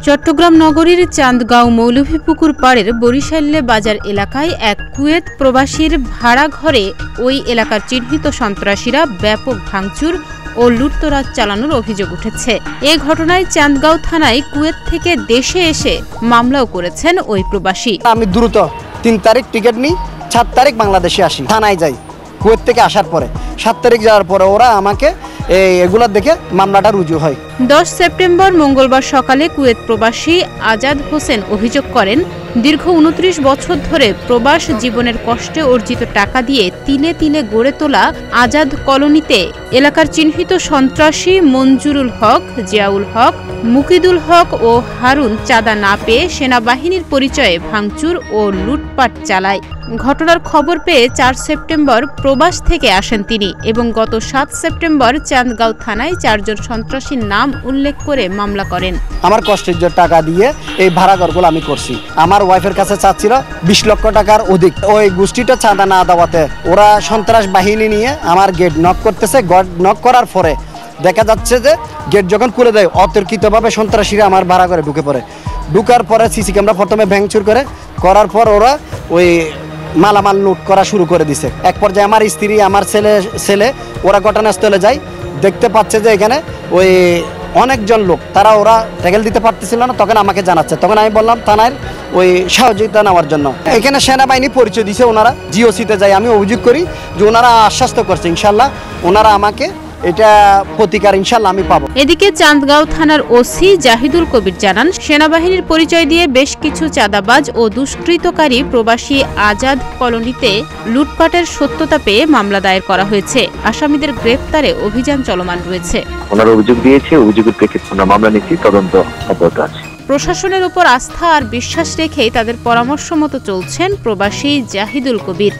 চট্টগ্রাম নগরীর চান্দগাঁও মৌলভীপুকুর পাড়ের বরিশাল্লে বাজার এলাকায় এক কুয়েত প্রবাসীর ভাড়া ঘরে ওই এলাকার চিহ্নিত সন্ত্রাসীরা ব্যাপক ভাঙচুর ও লুটতরাজ চালানোর অভিযোগ উঠেছে। এ ঘটনায় চান্দগাঁও থানায় কুয়েত থেকে দেশে এসে মামলাও করেছেন ওই প্রবাসী। আমি দ্রুত ৩ তারিখ টিকিট নিই, ৭ তারিখ বাংলাদেশে আসি, থানায় যাই। কুয়েত থেকে আসার পরে ৭ তারিখ যাওয়ার পরে ওরা আমাকে এগুলা দেখে মামলাটা রুজু হয়। ১০ সেপ্টেম্বর মঙ্গলবার সকালে কুয়েত প্রবাসী আজাদ হোসেন অভিযোগ করেন, দীর্ঘ ২৯ বছর ধরে প্রবাস জীবনের কষ্টে অর্জিত টাকা দিয়ে তিলে তিলে গড়ে তোলা আজাদ কলোনিতে এলাকার চিহ্নিত সন্ত্রাসী মঞ্জুরুল হক, জিয়াউল হক, মুকিদুল হক ও হারুন চাঁদা না পেয়ে সেনাবাহিনীর পরিচয়ে ভাঙচুর ও লুটপাট চালায়। ঘটনার খবর পেয়ে ৪ সেপ্টেম্বর প্রবাস থেকে আসেন তিনি এবং গত ৭ সেপ্টেম্বর চান্দগাঁও থানায় ৪ জন সন্ত্রাসীর নাম উল্লেখ করে মামলা করেন। আমার কষ্টের টাকা দিয়ে এই ভাড়াঘরগুলো আমি করছি। আমার ওয়াইফের কাছে চাচ্ছিল ২০ লক্ষ টাকার অধিক। ওই গোষ্ঠীটা চাঁদা না দেওয়াতে ওরা সন্ত্রাস বাহিনী নিয়ে আমার গেট নক করতেছে। নক করার পরে দেখা যাচ্ছে যে গেট যখন খুলে দেয় অতর্কিতভাবে সন্ত্রাসীরা আমার ভাড়াঘরে ঢুকে পড়ে। ঢুকার পরে সিসি ক্যামেরা প্রথমে ভাঙচুর করার পর ওরা ওই মালামাল লুট করা শুরু করে দিছে। এক পর্যায়ে আমার স্ত্রী, আমার ছেলে ওরা ঘটনাস্থলে যায়, দেখতে পাচ্ছে যে এখানে ওই অনেকজন লোক, ওরা ট্যাকেল দিতে পারতেছিল না। তখন আমাকে জানাচ্ছে, তখন আমি বললাম থানার ওই সহযোগিতা নেওয়ার জন্য। এখানে সেনাবাহিনী পরিচয় দিছে, ওনারা জিওসিতে যাই। আমি অভিযোগ করি যে ওনারা আশ্বস্ত করছে ইনশাল্লাহ ওনারা আমাকে এটা প্রতিকার ইনশাল্লাহ আমি পাবো। এদিকে চান্দগাঁও থানার ওসি জাহিদুল কবির জানান, সেনাবাহিনীর পরিচয় দিয়ে বেশ কিছু চাঁদাবাজ ও দুষ্কৃতকারী প্রবাসী আজাদ কলোনিতে লুটপাটের সত্যতা পেয়ে মামলা দায়ের করা হয়েছে। আসামিদের গ্রেফতারে অভিযান চলমান রয়েছে। ওনারা অভিযোগ দিয়েছে, অভিযোগের প্রেক্ষিতে আমরা মামলা নিচ্ছি, তদন্ত অব্যাহত আছে। প্রশাসনের উপর আস্থা আর বিশ্বাস রেখেই তাদের পরামর্শ মতো চলছেন প্রবাসী জাহিদুল কবির।